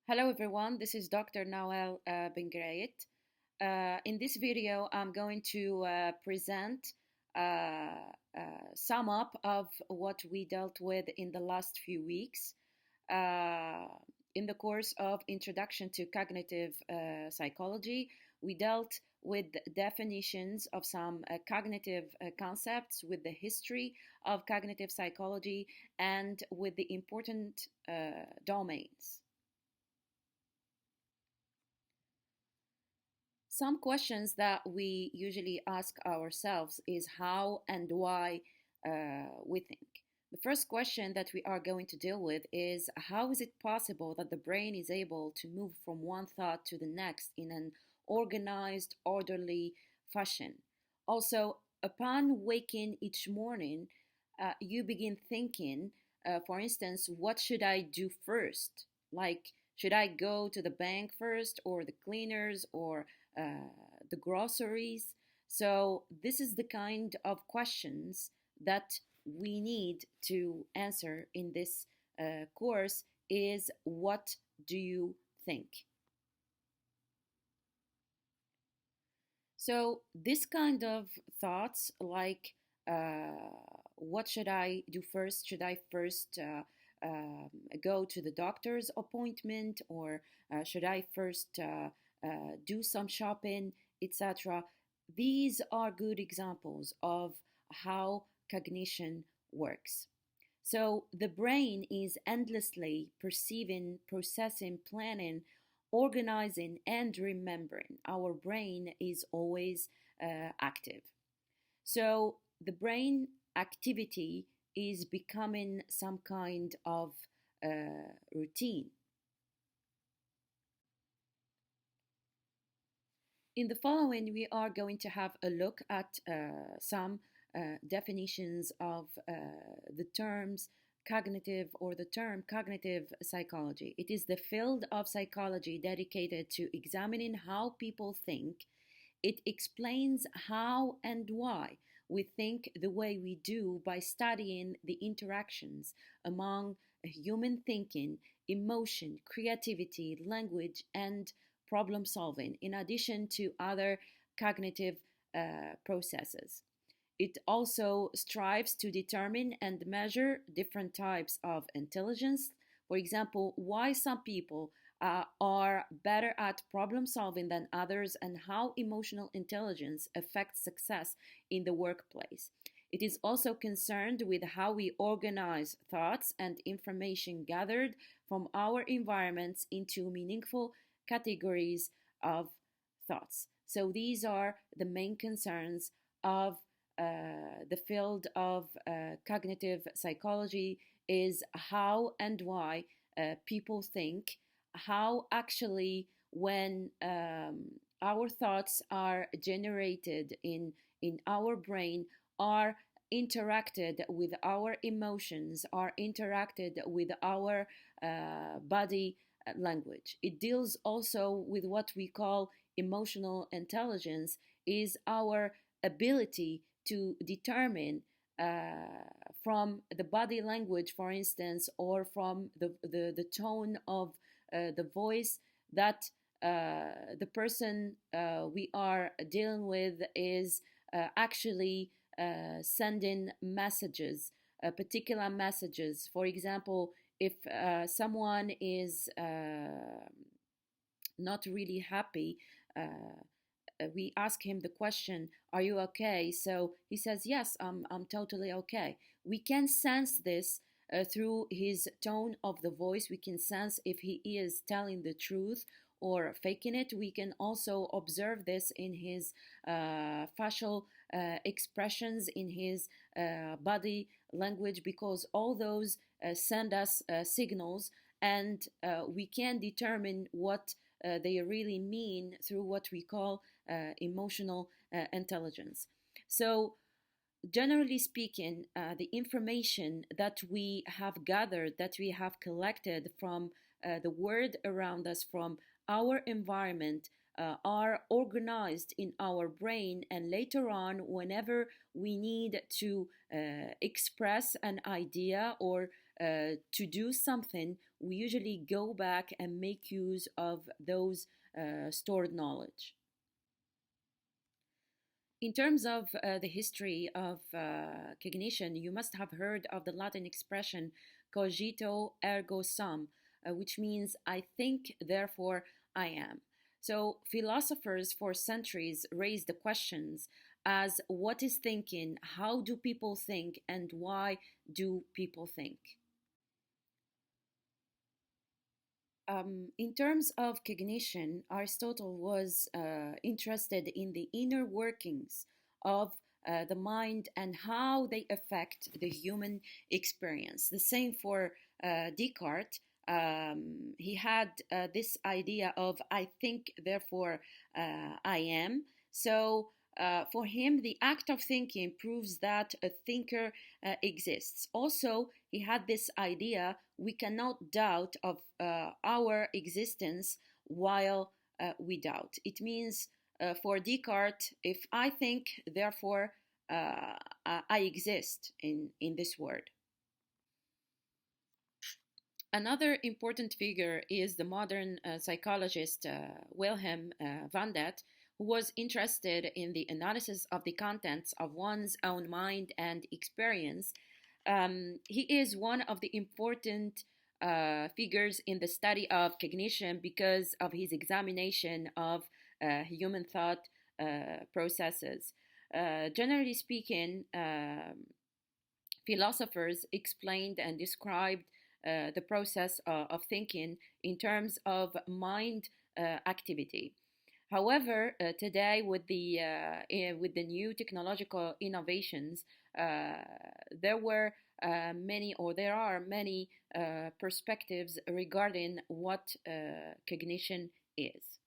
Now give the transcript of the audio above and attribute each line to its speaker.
Speaker 1: Hello everyone, this is Dr. Nawal Ben Grayet. In this video, I'm going to present sum up of what we dealt with in the last few weeks uh, in the course of Introduction to Cognitive Psychology. We dealt with definitions of some cognitive concepts, with the history of cognitive psychology, and with the important domains. Some questions that we usually ask ourselves is how and why we think. The first question that we are going to deal with is how is it possible that the brain is able to move from one thought to the next in an organized, orderly fashion? Also, upon waking each morning, you begin thinking, for instance, what should I do first? Like, should I go to the bank first, or the cleaners, or the groceries? So, this is the kind of questions that we need to answer in this course is what do you think? So, this kind of thoughts like what should I do first? Should I first go to the doctor's appointment, or should I first do some shopping, etc.? These are good examples of how cognition works. So the brain is endlessly perceiving, processing, planning, organizing, and remembering. Our brain is always active. So the brain activity is becoming some kind of routine. In the following, we are going to have a look at some definitions of the terms cognitive or the term cognitive psychology. It is the field of psychology dedicated to examining how people think. It explains how and why we think the way we do by studying the interactions among human thinking, emotion, creativity, language, and problem solving, in addition to other cognitive processes. It also strives to determine and measure different types of intelligence. For example, why some people are better at problem solving than others, and how emotional intelligence affects success in the workplace. It is also concerned with how we organize thoughts and information gathered from our environments into meaningful categories of thoughts. So these are the main concerns of the field of cognitive psychology, is how and why people think, how actually when our thoughts are generated in our brain, are interacted with our emotions, are interacted with our body language. It deals also with what we call emotional intelligence, is our ability to determine from the body language, for instance, or from the tone of the voice, that the person we are dealing with is actually sending messages, particular messages. For example, if someone is not really happy, we ask him the question, "Are you okay?" So he says, "Yes, I'm totally okay." We can sense this through his tone of the voice. We can sense if he is telling the truth or faking it. We can also observe this in his facial expressions, in his body language, because all those send us signals, and we can determine what they really mean through what we call emotional intelligence. So, generally speaking, the information that we have gathered, that we have collected from the world around us, from our environment, are organized in our brain, and later on, whenever we need to express an idea or to do something, we usually go back and make use of those stored knowledge. In terms of the history of cognition, you must have heard of the Latin expression cogito ergo sum, which means I think, therefore I am. So, philosophers for centuries raised the questions as what is thinking, how do people think, and why do people think? In terms of cognition, Aristotle was interested in the inner workings of the mind and how they affect the human experience. The same for Descartes. He had this idea of I think, therefore I am. So for him, the act of thinking proves that a thinker exists. Also, he had this idea we cannot doubt of our existence while we doubt. It means for Descartes, if I think, therefore I exist in this world. Another important figure is the modern psychologist Wilhelm van dat, who was interested in the analysis of the contents of one's own mind and experience. He is one of the important figures in the study of cognition because of his examination of human thought processes. Generally speaking, philosophers explained and described the process of thinking in terms of mind activity. However, today with the new technological innovations, there are many perspectives regarding what cognition is.